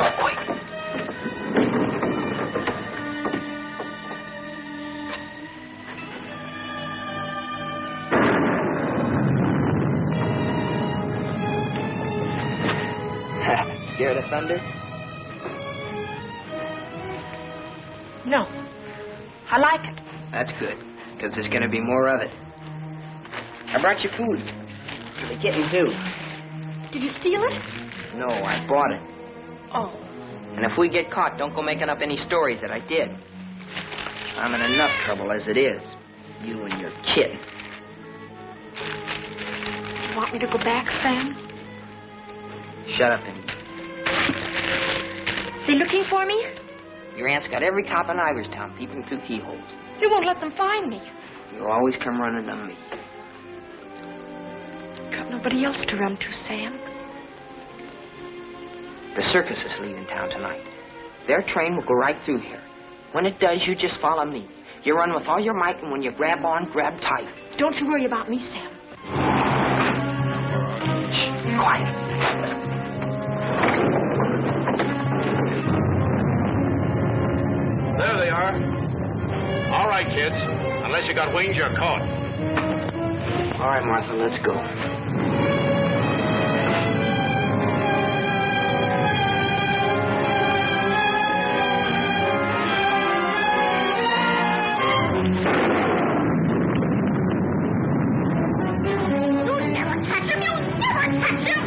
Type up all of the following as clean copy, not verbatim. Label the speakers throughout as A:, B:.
A: door, quick.
B: Scared of thunder?
C: No. I like it.
B: That's good, because there's going to be more of it. I brought you food. For the kitten, too.
C: Did you steal it?
B: No, I bought it.
C: Oh.
B: And if we get caught, don't go making up any stories that I did. I'm in enough trouble as it is. You and your kid.
C: You want me to go back, Sam?
B: Shut up, Annie.
C: They looking for me?
B: Your aunt's got every cop in Iverstown peeping through keyholes.
C: You won't let them find me.
B: You'll always come running to me.
C: Got nobody else to run to, Sam.
B: The circus is leaving town tonight. Their train will go right through here. When it does, you just follow me. You run with all your might, and when you grab on, grab tight.
C: Don't you worry about me, Sam.
B: Shh, be quiet.
D: There they are. All right, kids. Unless you got wings, you're caught.
B: All right, Martha, let's go.
C: You'll never catch him! You'll never catch him!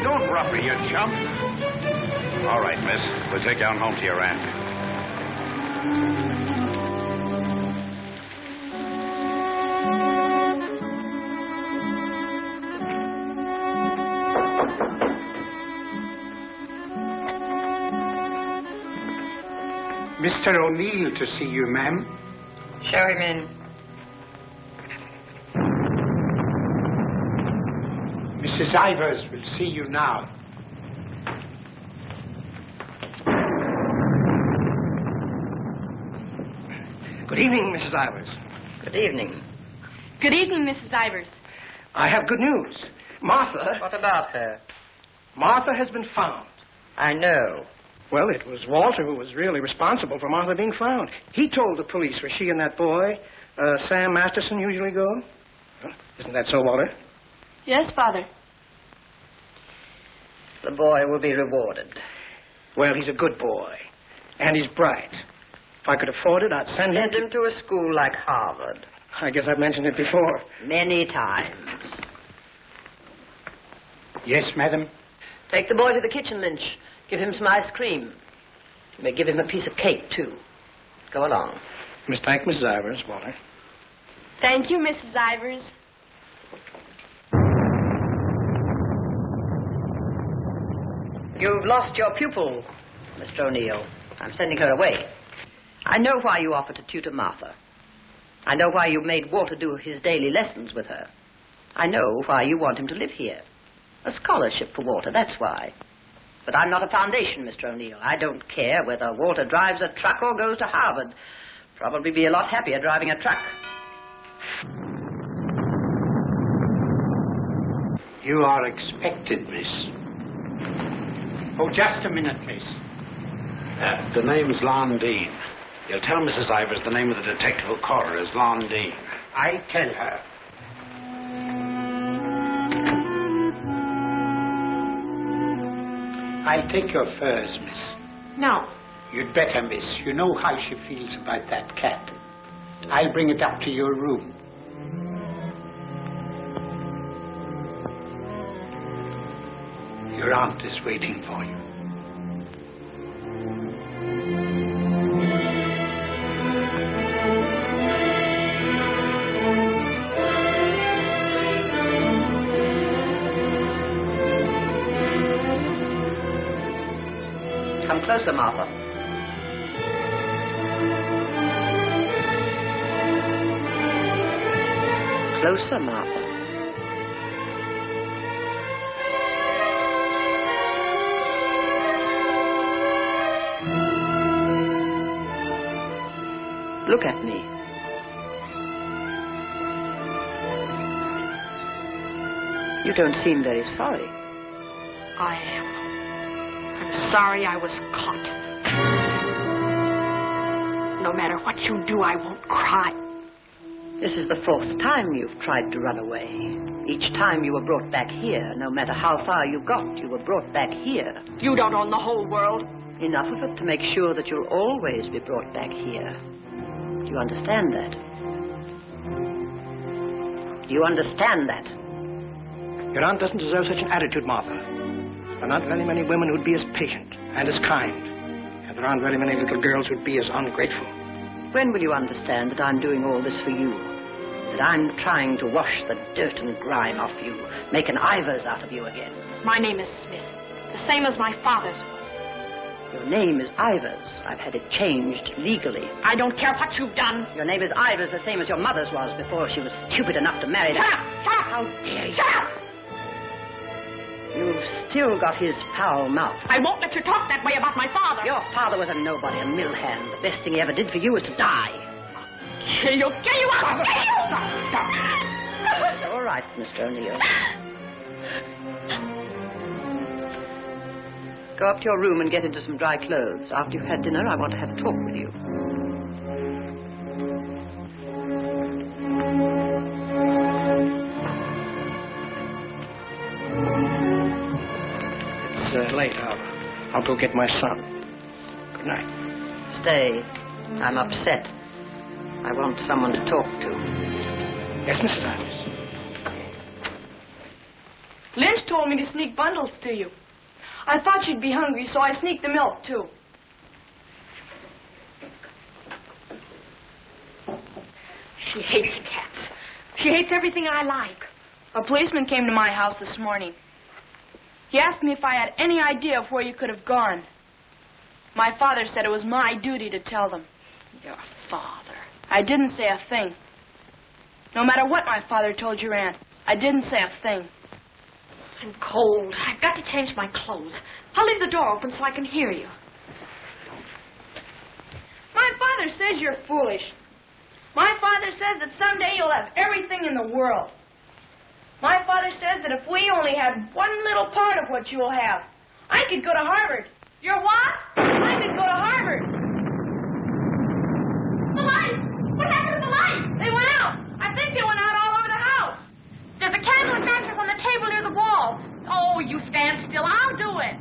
D: Don't rough her, you chump. All right, miss. We'll take you on home to your aunt.
A: Mr. O'Neill to see you, ma'am.
B: Show him in.
A: Mrs. Ivers will see you now.
E: Good evening, Mrs. Ivers.
B: Good evening.
C: Good evening, Mrs. Ivers.
E: I have good news. Martha...
B: What about her?
E: Martha has been found.
B: I know.
E: Well, it was Walter who was really responsible for Martha being found. He told the police where she and that boy, Sam Masterson, usually go. Huh? Isn't that so, Walter?
C: Yes, Father.
B: The boy will be rewarded.
E: Well, he's a good boy. And he's bright. If I could afford it, I'd send him...
B: Send him to a school like Harvard.
E: I guess I've mentioned it before.
B: Many times.
A: Yes, madam.
F: Take the boy to the kitchen, Lynch. Give him some ice cream. You may give him a piece of cake, too. Go along.
E: Thank Mrs. Ivers, Walter.
C: Thank you, Mrs. Ivers.
F: You've lost your pupil, Mr. O'Neill. I'm sending her away. I know why you offered to tutor Martha. I know why you made Walter do his daily lessons with her. I know why you want him to live here. A scholarship for Walter, that's why. But I'm not a foundation, Mr. O'Neill. I don't care whether Walter drives a truck or goes to Harvard. Probably be a lot happier driving a truck.
A: You are expected, miss. Oh, just a minute, miss.
D: The name's Lon Dean. You'll tell Mrs. Ivers the name of the detective who caught her is Lon Dean.
A: I'll tell her. I'll take your furs, miss.
C: No.
A: You'd better, miss. You know how she feels about that cat. I'll bring it up to your room. Your aunt is waiting for you.
F: Come closer, Martha. Closer, Martha. Look at me. You don't seem very sorry.
C: I am.
G: I'm sorry I was caught. No matter what you do, I won't cry.
F: This is the 4th time you've tried to run away. Each time you were brought back here. No matter how far you got, you were brought back here.
G: You don't own the whole world.
F: Enough of it to make sure that you'll always be brought back here. Do you understand that? Do you understand that?
E: Your aunt doesn't deserve such an attitude, Martha. There are not very many women who'd be as patient and as kind. And there aren't very many little girls who'd be as ungrateful.
F: When will you understand that I'm doing all this for you? That I'm trying to wash the dirt and grime off you, make an Ivers out of you again?
G: My name is Smith, the same as my father's was.
F: Your name is Ivers. I've had it changed legally.
G: I don't care what you've done.
F: Your name is Ivers, the same as your mother's was before she was stupid enough to marry
G: Shut up! Shut up!
F: How dare you?
G: Shut up!
F: You've still got his foul mouth.
G: I won't let you talk that way about my father.
F: Your father was a nobody, a mill hand. The best thing he ever did for you was to die.
G: Kill you! Kill you! I'll kill you! Stop!
F: It's all right, Mr. O'Neill. Go up to your room and get into some dry clothes. After you've had dinner, I want to have a talk with you.
E: It's late. I'll go get my son. Good night.
F: Stay. I'm upset. I want someone to talk to.
E: Yes, Mrs. Ivers.
H: Lynch told me to sneak bundles to you. I thought you'd be hungry, so I sneaked the milk, too.
G: She hates cats. She hates everything I like.
H: A policeman came to my house this morning. He asked me if I had any idea of where you could have gone. My father said it was my duty to tell them.
G: Your father.
H: I didn't say a thing. No matter what my father told your aunt, I didn't say a thing.
G: I'm cold. I've got to change my clothes. I'll leave the door open so I can hear you.
H: My father says you're foolish. My father says that someday you'll have everything in the world. My father says that if we only had one little part of what you will have, I could go to Harvard. You're what? I could go to Harvard. The light! What happened to the light? They went out. I think they went out all over the house.
G: There's a candle and matches on the table near the wall. Oh, you stand still. I'll do it.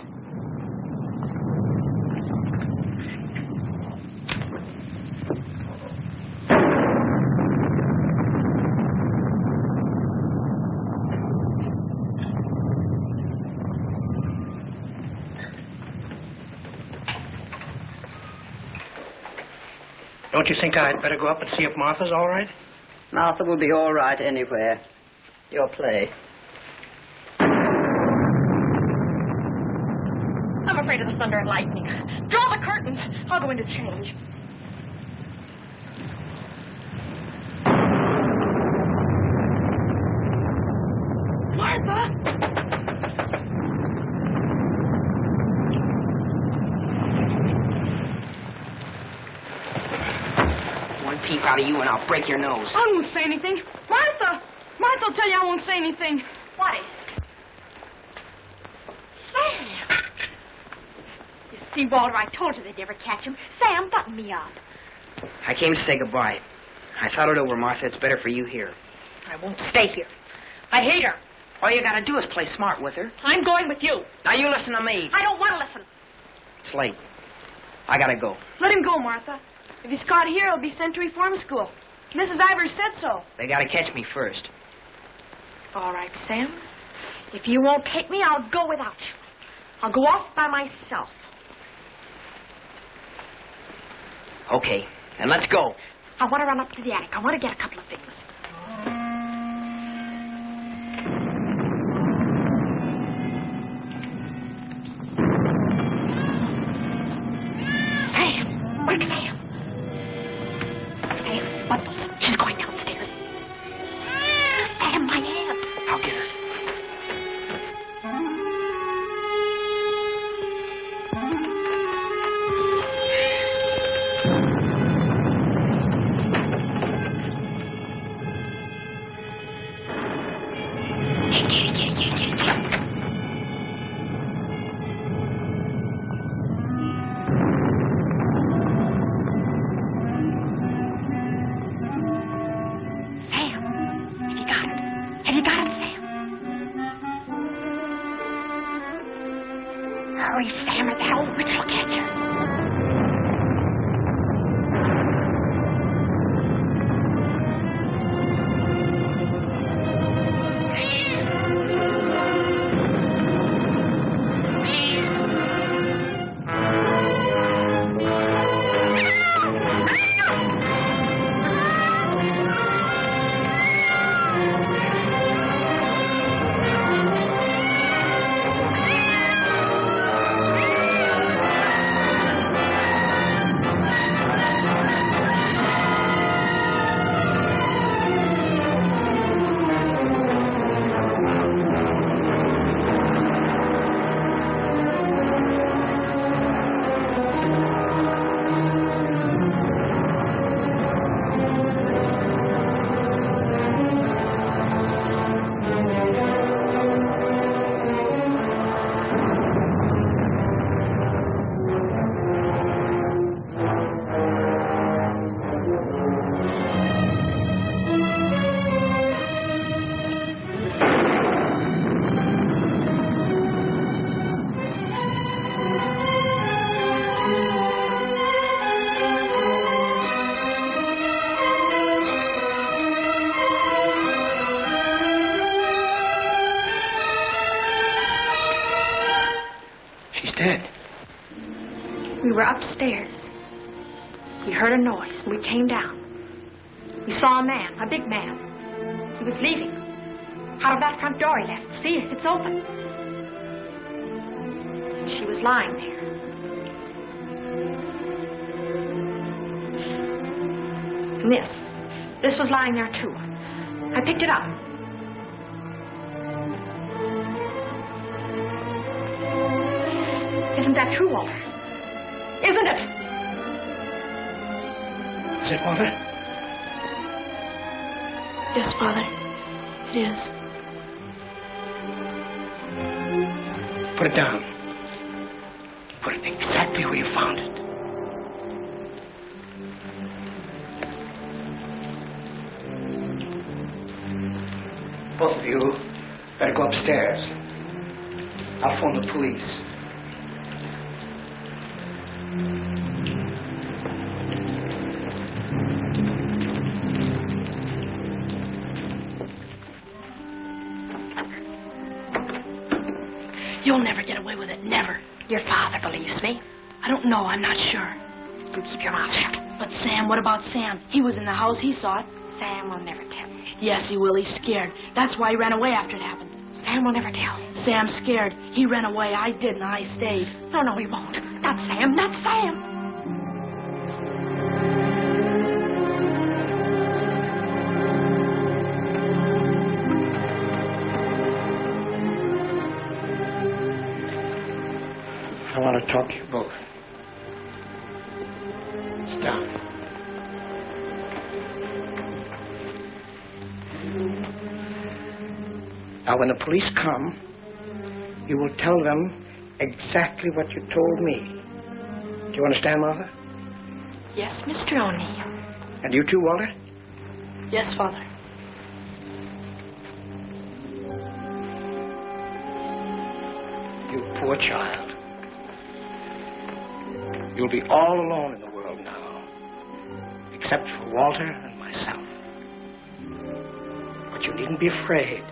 E: Don't you think I'd better go up and see if Martha's all right?
F: Martha will be all right anywhere. Your play.
G: I'm afraid of the thunder and lightning. Draw the curtains. I'll go in to change. Martha!
B: One peep out of you and I'll break your nose.
H: I won't say anything. Martha! Martha will tell you I won't say anything.
G: What is it? Sam! You see, Walter, I told you they'd never catch him. Sam, button me up.
B: I came to say goodbye. I thought it over, Martha. It's better for you here.
G: I won't stay here. I hate her.
B: All you gotta do is play smart with her.
G: I'm going with you.
B: Now you listen to me.
G: I don't want to listen.
B: It's late. I gotta go.
H: Let him go, Martha. If he's caught here, he'll be sent to reform school. Mrs. Ivers said so.
B: They gotta catch me first.
G: All right, Sam. If you won't take me, I'll go without you. I'll go off by myself.
B: Okay, then let's go.
G: I want to run up to the attic. I want to get a couple of things. Sam! Quick, Sam! Sam, Bubbles. She's going downstairs. Sam, my aunt.
B: I'll get her.
G: Hurry, Sam, or that old witch will catch us. We were upstairs. We heard a noise, and we came down. We saw a man, a big man. He was leaving. Out of that front door he left. See, it's open. And she was lying there. And this was lying there, too. I picked it up. Isn't that true, Walter? Isn't it?
E: Is it, Walter?
G: Yes, Father. It is.
E: Put it down. Put it exactly where you found it. Both of you better go upstairs. I'll phone the police.
G: You'll never get away with it, never. Your father believes me. I don't know, I'm not sure. You keep your mouth shut. But Sam, what about Sam? He was in the house, he saw it. Sam will never tell you. Yes, he will, he's scared. That's why he ran away after it happened. Sam will never tell. Sam's scared. He ran away, I didn't, I stayed. No, he won't. Not Sam, not Sam.
E: I want to talk to you both. Sit down. Now, when the police come, you will tell them exactly what you told me. Do you understand, Martha?
G: Yes, Mr. O'Neill.
E: And you too, Walter?
G: Yes, Father.
E: You poor child. You'll be all alone in the world now, except for Walter and myself. But you needn't be afraid.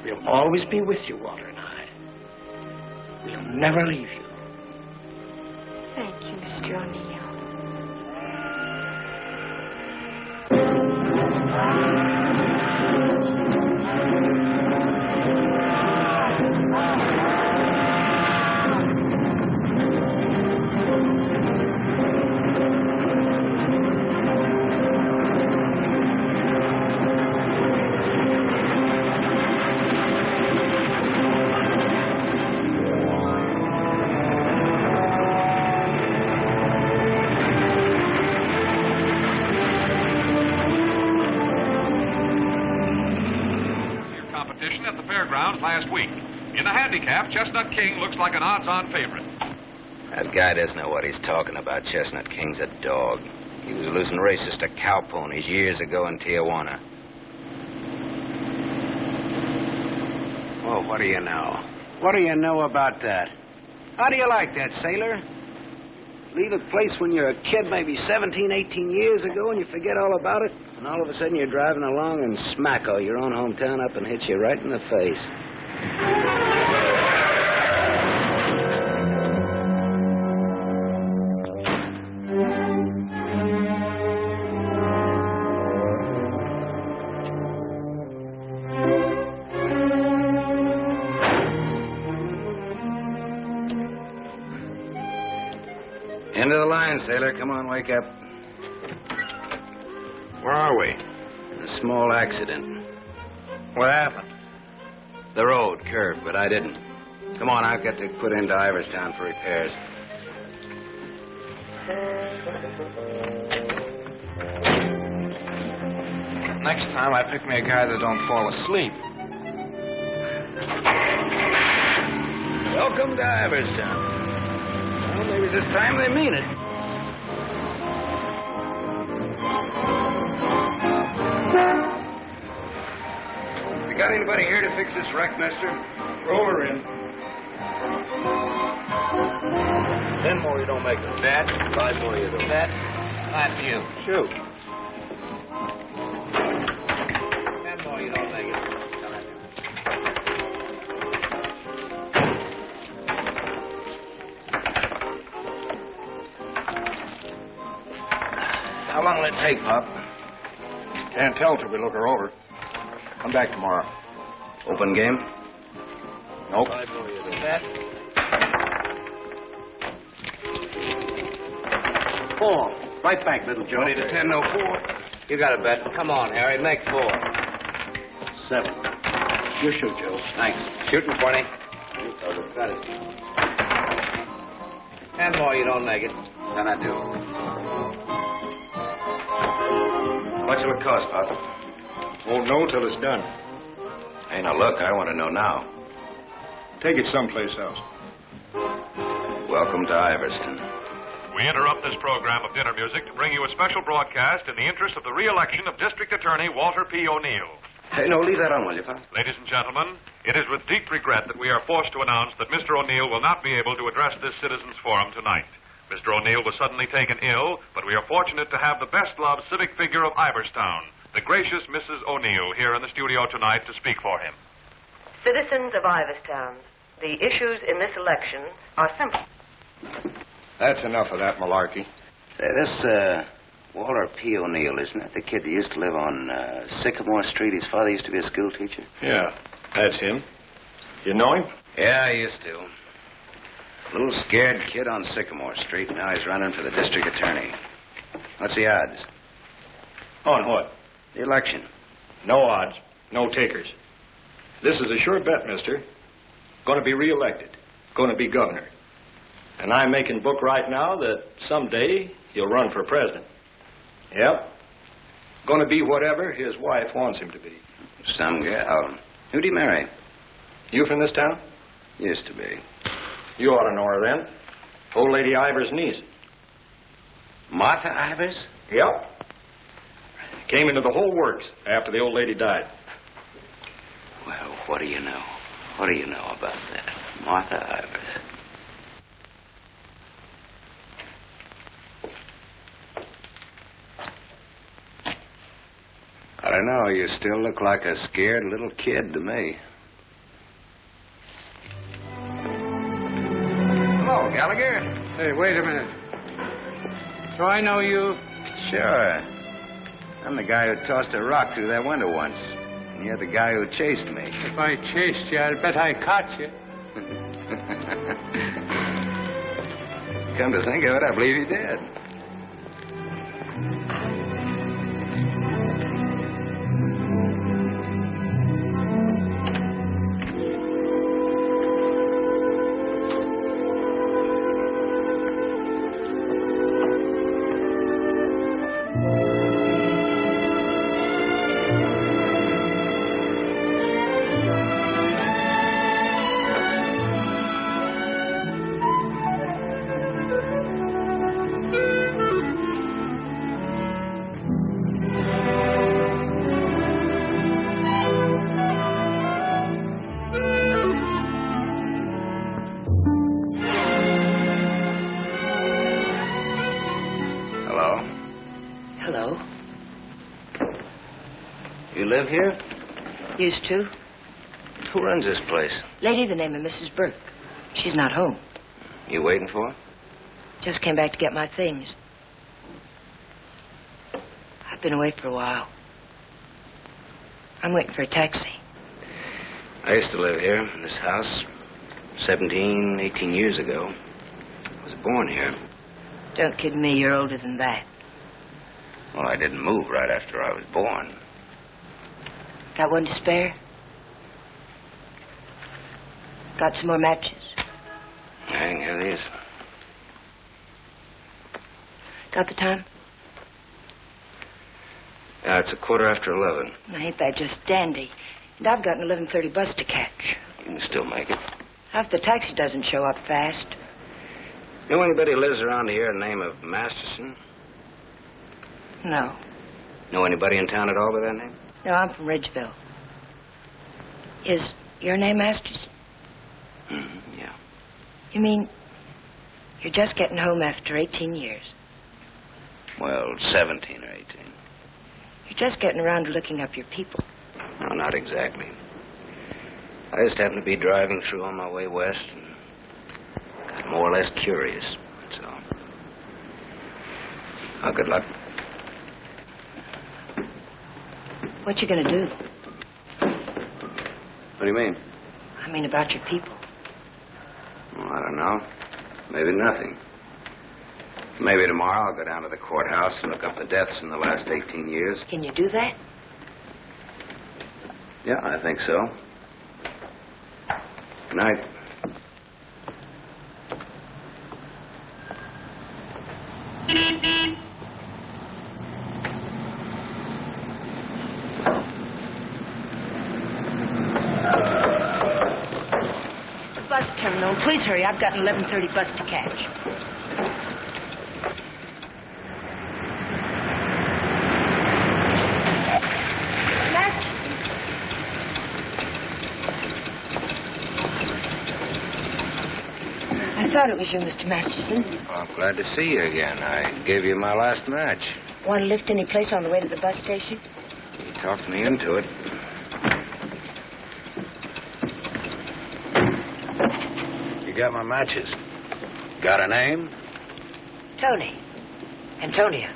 E: We'll always be with you, Walter and I. We'll never leave you.
G: Thank you, Mr. O'Neill.
I: Last week. In the handicap, Chestnut King looks like an odds-on favorite.
J: That guy doesn't know what he's talking about. Chestnut King's a dog. He was losing races to cow ponies years ago in Tijuana.
D: Oh, what do you know? What do you know about that? How do you like that, sailor? Leave a place when you're a kid, maybe 17, 18 years ago, and you forget all about it, and all of a sudden you're driving along and smacko, your own hometown up and hits you right in the face.
J: End of the line, sailor. Come on, wake up.
D: Where are we?
J: A small accident.
D: What happened?
J: The road curved, but I didn't. Come on, I've got to put into Iverstown for repairs.
K: Next time, I pick me a guy that don't fall asleep.
J: Welcome to Iverstown. Well, maybe this time they mean it. You got anybody here to fix this wreck, mister?
E: Roller in.
D: 10 more, you don't make it.
J: That. 5 more, you don't.
D: That. Not you.
E: Shoot.
D: 10 more, you don't make it. How long will it take, Pop?
K: Can't tell till we look her over. Come back tomorrow.
J: Open game?
K: Nope.
D: 5 more, you don't. That. 4. Right back, little Joe.
J: 20 to 10, no 4.
D: You got it, Bet. Come on, Harry. Make 4.
E: 7. You shoot, Joe.
J: Thanks.
D: Shooting 20. You got it. 10 more, you don't make it.
J: Then I do. How much will it cost, Pop?
K: Won't know till it's done.
J: Hey, now look, I want to know now.
K: Take it someplace else.
J: Welcome to Iverstown.
I: We interrupt this program of dinner music to bring you a special broadcast in the interest of the re-election of District Attorney Walter P. O'Neill.
J: Hey, no, leave that on, will you, Pop?
I: Ladies and gentlemen, it is with deep regret that we are forced to announce that Mr. O'Neill will not be able to address this citizens' forum tonight. Mr. O'Neill was suddenly taken ill, but we are fortunate to have the best-loved civic figure of Iverstown, the gracious Mrs. O'Neill, here in the studio tonight to speak for him.
L: Citizens of Iverstown, the issues in this election are simple.
K: That's enough of that malarkey.
J: Say, this, Walter P. O'Neill, isn't that the kid that used to live on Sycamore Street? His father used to be a school teacher.
K: Yeah, that's him. You know him?
J: Yeah, I used to. Little scared kid on Sycamore Street. Now he's running for the district attorney. What's the odds?
K: On what?
J: The election.
K: No odds. No takers. This is a sure bet, mister. Going to be reelected. Going to be governor. And I'm making book right now that someday he'll run for president. Yep. Going to be whatever his wife wants him to be.
J: Some gal. Who'd he marry?
K: You from this town?
J: Used to be.
K: You ought to know her then. Old Lady Ivers' niece.
J: Martha Ivers?
K: Yep. Came into the whole works after the old lady died.
J: Well, what do you know? What do you know about that? Martha Ivers. I don't know. You still look like a scared little kid to me. Hello, Gallagher.
A: Hey, wait a minute. Do I know you?
J: Sure. I'm the guy who tossed a rock through that window once. And you're the guy who chased me.
A: If I chased you, I'd bet I caught you.
J: Come to think of it, I believe you did. live here?
B: Used to.
J: Who runs this place?
B: Lady, the name of Mrs. Burke. She's not home.
J: You waiting for her?
B: Just came back to get my things. I've been away for a while. I'm waiting for a taxi.
J: I used to live here in this house 17, 18 years ago. I was born here.
B: Don't kid me, you're older than that.
J: Well, I didn't move right after I was born.
B: Got one to spare? Got some more matches?
J: I can have these.
B: Got the time?
J: It's 11:15.
B: Now, ain't that just dandy? And I've got an 11:30 bus to catch.
J: You can still make it.
B: If the taxi doesn't show up fast.
J: Know anybody who lives around here the name of Masterson?
B: No.
J: Know anybody in town at all by that name?
B: No, I'm from Ridgeville. Is your name Masterson?
J: Yeah.
B: You mean you're just getting home after 18 years?
J: Well, 17 or 18.
B: You're just getting around to looking up your people.
J: No, not exactly. I just happened to be driving through on my way west and got more or less curious, that's all. Oh, good luck.
B: What you gonna do?
J: What do you mean?
B: I mean about your people.
J: Well, I don't know. Maybe nothing. Maybe tomorrow I'll go down to the courthouse and look up the deaths in the last 18 years.
B: Can you do that?
J: Yeah, I think so. Good night.
B: Bus terminal. Please hurry. I've got an 11:30 bus to catch. I thought it was you, Mr. Masterson.
J: Well, I'm glad to see you again. I gave you my last match.
B: Want to lift any place on the way to the bus station?
J: You talked me into it. You got my matches. Got a name?
B: Tony. Antonia.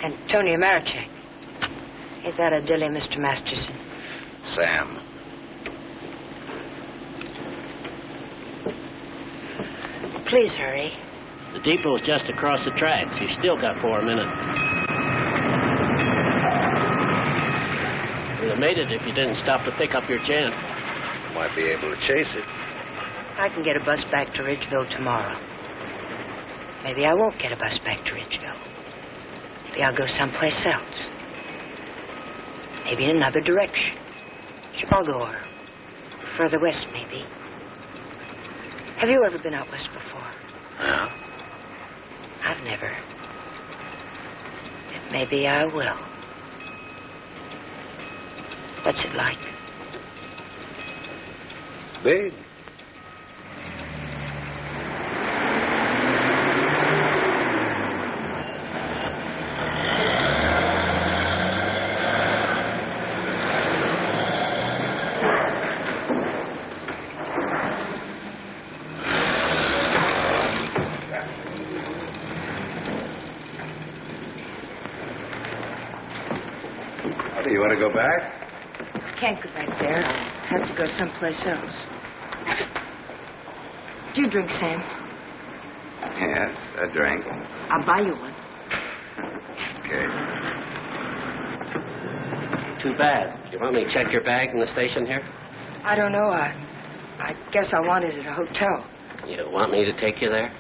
B: Antonia Marichek. Ain't that a dilly, Mr. Masterson?
J: Sam.
B: Please hurry.
M: The depot's just across the tracks. You still got 4 minutes. We'd have made it if you didn't stop to pick up your gent.
J: Might be able to chase it.
B: I can get a bus back to Ridgeville tomorrow. Maybe I won't get a bus back to Ridgeville. Maybe I'll go someplace else. Maybe in another direction. Chicago or further west, maybe. Have you ever been out west before?
J: No.
B: I've never. But maybe I will. What's it like?
J: Big. You want to go back?
B: I can't go back there. I'll have to go someplace else. Do you drink, Sam?
J: Yes, a drink.
B: I'll buy you one.
J: Okay.
M: Too bad. You want me to check your bag in the station here?
B: I don't know. I guess I want it at a hotel.
M: You want me to take you there?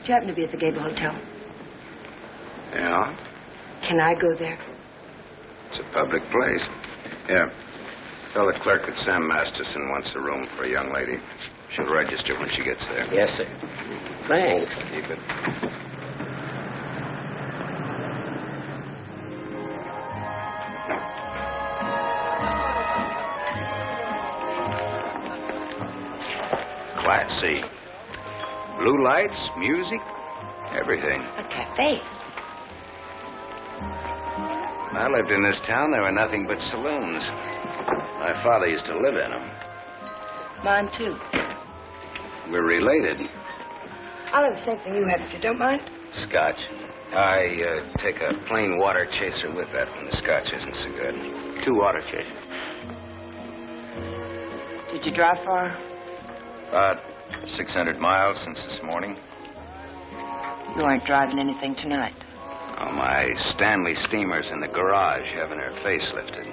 B: Do you happen to be at the Gable Hotel?
J: Yeah?
B: Can I go there?
J: It's a public place. Yeah. Tell the clerk that Sam Masterson wants a room for a young lady. She'll register when she gets there.
M: Yes, sir. Thanks.
J: Keep it. Class C. Blue lights, music, everything.
B: A cafe.
J: I lived in this town. There were nothing but saloons. My father used to live in them.
B: Mine, too.
J: We're related.
B: I'll have the same thing you have, if you don't mind.
J: Scotch. I take a plain water chaser with that when the scotch isn't so good.
M: 2 water chasers.
B: Did you drive far?
J: About 600 miles since this morning.
B: You aren't driving anything tonight.
J: Oh, my Stanley steamer's in the garage having her face lifted.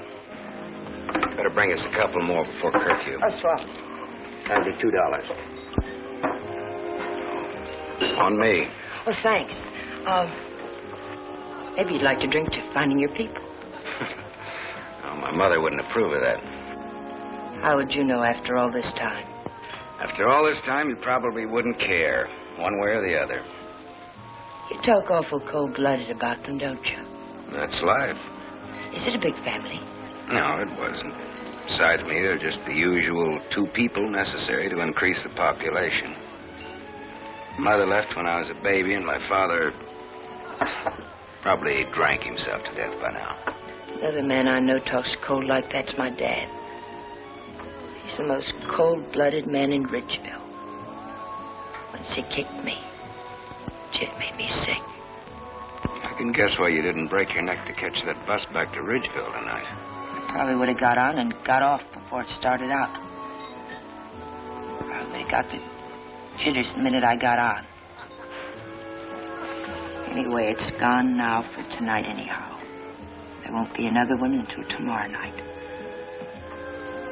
J: Better bring us a couple more before curfew.
B: Oh, swell.
M: That'll be $2.
J: On me.
B: Well, thanks. Maybe you'd like to drink to finding your people.
J: Oh, my mother wouldn't approve of that.
B: How would you know after all this time?
J: After all this time, you probably wouldn't care, one way or the other.
B: You talk awful cold-blooded about them, don't you?
J: That's life.
B: Is it a big family?
J: No, it wasn't. Besides me, there are just the usual 2 people necessary to increase the population. Mother left when I was a baby, and my father probably drank himself to death by now.
B: The other man I know talks cold like that's my dad. He's the most cold-blooded man in Ridgeville. Once he kicked me, it made me sick.
J: I can guess why you didn't break your neck to catch that bus back to Ridgeville tonight.
B: I probably would have got on and got off before it started out. I would have got the jitters the minute I got on. Anyway, it's gone now for tonight anyhow. There won't be another one until tomorrow night.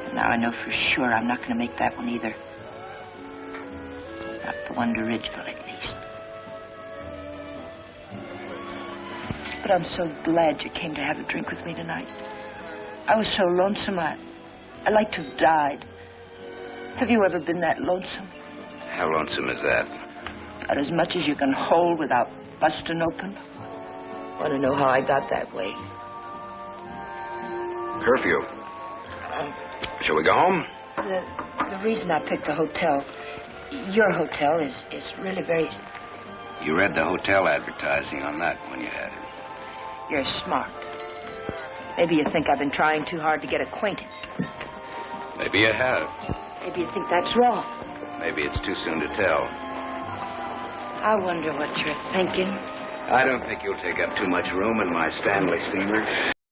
B: And now I know for sure I'm not going to make that one either. Not the one to Ridgeville, at least. But I'm so glad you came to have a drink with me tonight. I was so lonesome, I'd like to have died. Have you ever been that lonesome?
J: How lonesome is that?
B: About as much as you can hold without busting open. Want to know how I got that way?
J: Curfew. Shall we go home?
B: The reason I picked the hotel, your hotel, is really very...
J: You read the hotel advertising on that when you had it.
B: You're smart. Maybe you think I've been trying too hard to get acquainted.
J: Maybe you have.
B: Maybe you think that's wrong.
J: Maybe it's too soon to tell.
B: I wonder what you're thinking.
J: I don't think you'll take up too much room in my Stanley steamer.